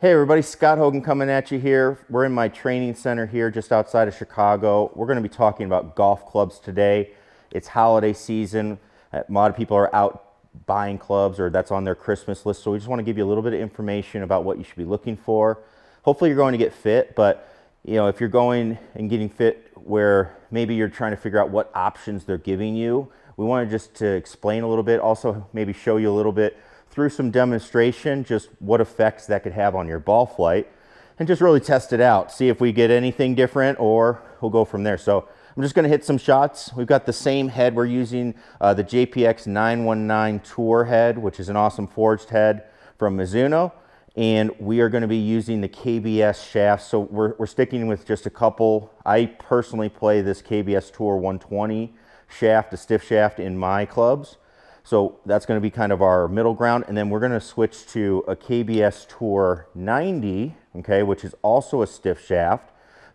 Hey everybody, Scott Hogan coming at you here. We're in my training center here just outside of Chicago. We're going to be talking about golf clubs today. It's holiday season. A lot of people are out buying clubs, or that's on their Christmas list. So we just want to give you a little bit of information about what you should be looking for. Hopefully you're going to get fit, but if you're going and getting fit where maybe you're trying to figure out what options they're giving you, we wanted just to explain a little bit, also maybe show you a little bit through some demonstration, just what effects that could have on your ball flight, and just really test it out. See if we get anything different, or we'll go from there. So I'm just gonna hit some shots. We've got the same head. We're using the JPX 919 Tour head, which is an awesome forged head from Mizuno. And we are gonna be using the KBS shaft. So we're sticking with just a couple. I personally play this KBS Tour 120 shaft, a stiff shaft in my clubs. So that's going to be kind of our middle ground. And then we're going to switch to a KBS Tour 90, okay, which is also a stiff shaft,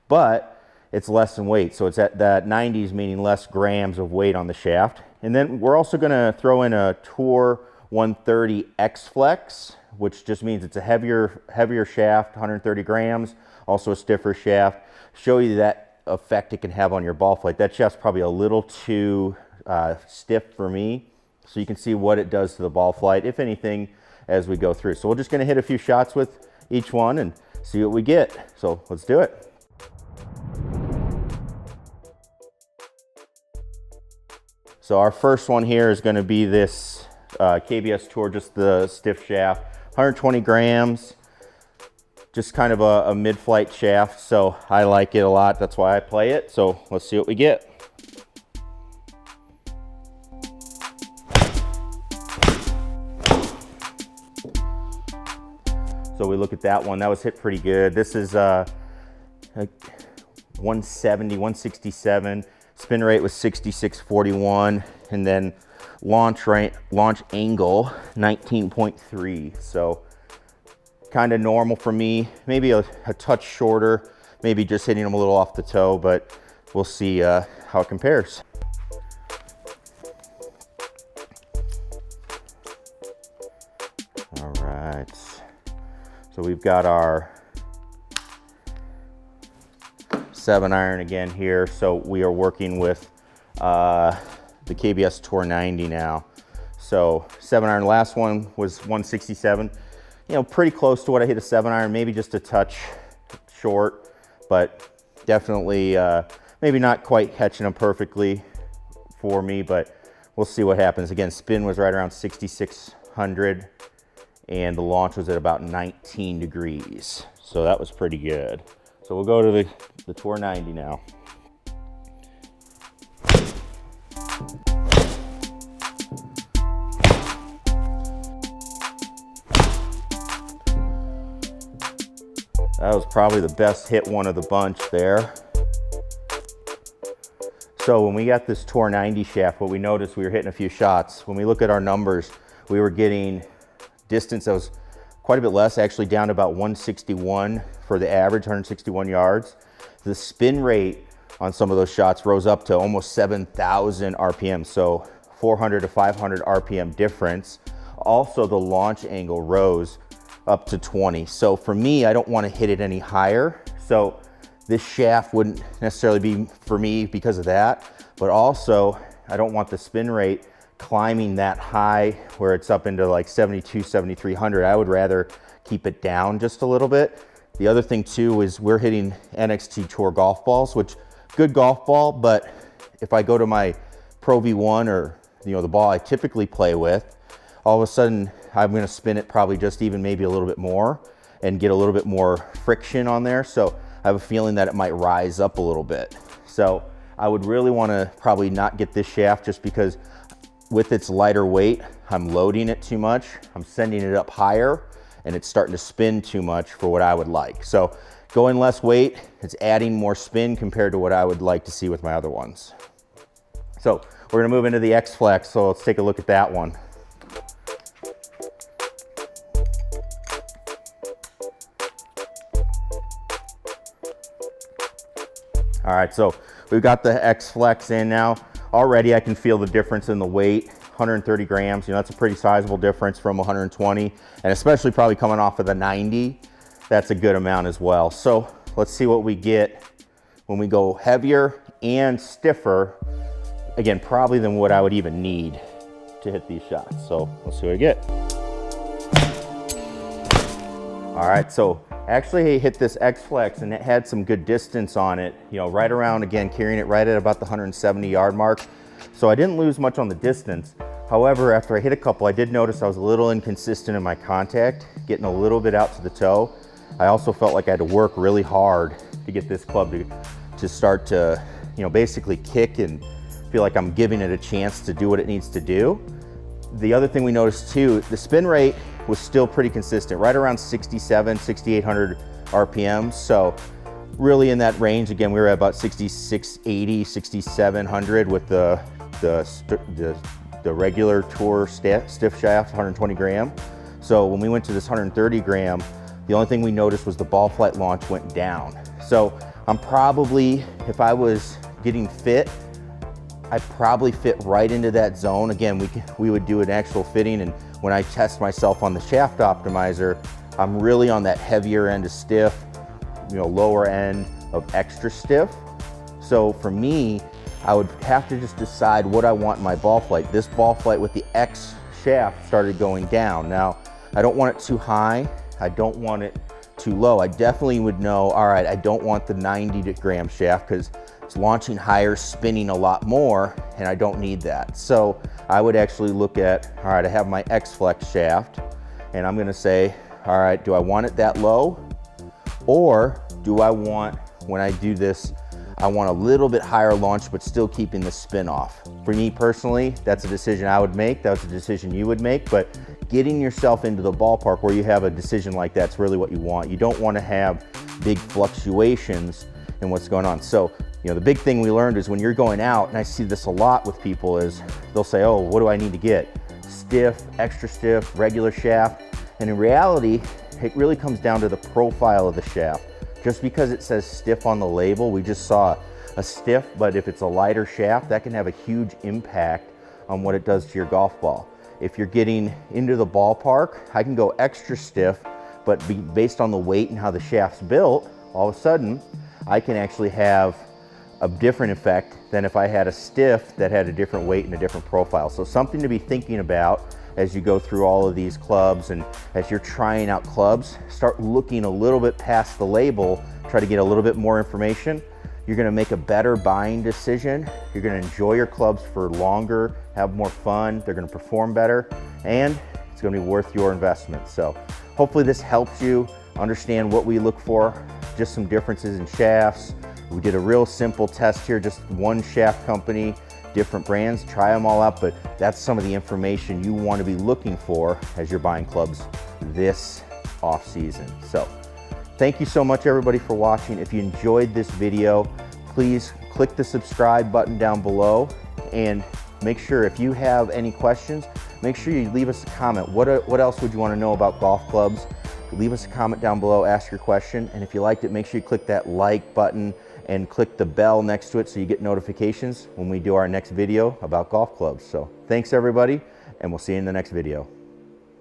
but it's less in weight. So it's at that 90s, meaning less grams of weight on the shaft. And then we're also going to throw in a Tour 130 X-Flex, which just means it's a heavier shaft, 130 grams, also a stiffer shaft. Show you that effect it can have on your ball flight. That shaft's probably a little too stiff for me. So you can see what it does to the ball flight, if anything, as we go through. So we're just gonna hit a few shots with each one and see what we get. So let's do it. So our first one here is gonna be this KBS Tour, just the stiff shaft, 120 grams, just kind of a mid-flight shaft. So I like it a lot, that's why I play it. So let's see what we get. So we look at that one, that was hit pretty good. This is 170, 167. Spin rate was 66.41, and then launch angle 19.3. So kind of normal for me, maybe a touch shorter, maybe just hitting them a little off the toe, but we'll see how it compares. All right. So we've got our 7-iron again here. So we are working with the KBS Tour 90 now. So 7-iron, last one was 167. Pretty close to what I hit a 7-iron, maybe just a touch short, but definitely maybe not quite catching them perfectly for me, but we'll see what happens. Again, spin was right around 6,600. And the launch was at about 19 degrees. So that was pretty good. So we'll go to the Tour 90 now. That was probably the best hit one of the bunch there. So when we got this Tour 90 shaft, what we noticed, we were hitting a few shots. When we look at our numbers, we were getting distance that was quite a bit less, actually down to about 161 for the average, 161 yards. The spin rate on some of those shots rose up to almost 7,000 RPM, so 400 to 500 RPM difference. Also, the launch angle rose up to 20. So for me, I don't want to hit it any higher. So this shaft wouldn't necessarily be for me because of that, but also I don't want the spin rate climbing that high where it's up into like 72, 7,300. I would rather keep it down just a little bit. The other thing too is we're hitting NXT Tour golf balls, which good golf ball, but if I go to my Pro V1 or the ball I typically play with, all of a sudden I'm gonna spin it probably just even maybe a little bit more and get a little bit more friction on there. So I have a feeling that it might rise up a little bit. So I would really wanna probably not get this shaft just because with its lighter weight, I'm loading it too much. I'm sending it up higher and it's starting to spin too much for what I would like. So going less weight, it's adding more spin compared to what I would like to see with my other ones. So we're gonna move into the X-Flex, so let's take a look at that one. All right, so we've got the X-Flex in now. Already I can feel the difference in the weight, 130 grams. That's a pretty sizable difference from 120, and especially probably coming off of the 90. that's a good amount as well. So let's see what we get when we go heavier and stiffer, again, probably than what I would even need to hit these shots. So let's see what I get. All right, so actually I hit this X-Flex and it had some good distance on it, you know, right around, again, carrying it right at about the 170 yard mark. So I didn't lose much on the distance. However, after I hit a couple, I did notice I was a little inconsistent in my contact, getting a little bit out to the toe. I also felt like I had to work really hard to get this club to start to, you know, basically kick and feel like I'm giving it a chance to do what it needs to do. The other thing we noticed too, the spin rate was still pretty consistent, right around 6,800 RPMs. So really in that range. Again, we were at about 6,680, 6,700 with the regular tour stiff shaft, 120 gram. So when we went to this 130 gram, the only thing we noticed was the ball flight launch went down. So I'm probably, if I was getting fit, I probably fit right into that zone. Again, we would do an actual fitting, and when I test myself on the shaft optimizer, I'm really on that heavier end of stiff, you know, lower end of extra stiff. So for me, I would have to just decide what I want in my ball flight. This ball flight with the X shaft started going down. Now, I don't want it too high. I don't want it too low. I definitely would know, all right, I don't want the 90 gram shaft because it's launching higher, spinning a lot more, and I don't need that. So I would actually look at, all right, I have my X-Flex shaft, and I'm gonna say, all right, do I want it that low? Or do I want, when I do this, I want a little bit higher launch, but still keeping the spin off. For me personally, that's a decision I would make. That's a decision you would make, but getting yourself into the ballpark where you have a decision like that's really what you want. You don't want to have big fluctuations in what's going on. So, you know, the big thing we learned is when you're going out, and I see this a lot with people, is they'll say, oh, what do I need to get? Stiff, extra stiff, regular shaft. And in reality, it really comes down to the profile of the shaft. Just because it says stiff on the label, we just saw a stiff, but if it's a lighter shaft, that can have a huge impact on what it does to your golf ball. If you're getting into the ballpark, I can go extra stiff, but based on the weight and how the shaft's built, all of a sudden, I can actually have a different effect than if I had a stiff that had a different weight and a different profile. So something to be thinking about as you go through all of these clubs, and as you're trying out clubs, start looking a little bit past the label, try to get a little bit more information. You're gonna make a better buying decision. You're gonna enjoy your clubs for longer, have more fun, they're gonna perform better, and it's gonna be worth your investment. So hopefully this helps you understand what we look for, just some differences in shafts. We did a real simple test here, just one shaft company, different brands, try them all out, but that's some of the information you want to be looking for as you're buying clubs this off season. So thank you so much everybody for watching. If you enjoyed this video, please click the subscribe button down below, and make sure if you have any questions, make sure you leave us a comment. What else would you want to know about golf clubs? Leave us a comment down below, ask your question, and if you liked it, make sure you click that like button and click the bell next to it so you get notifications when we do our next video about golf clubs. So thanks everybody, and we'll see you in the next video.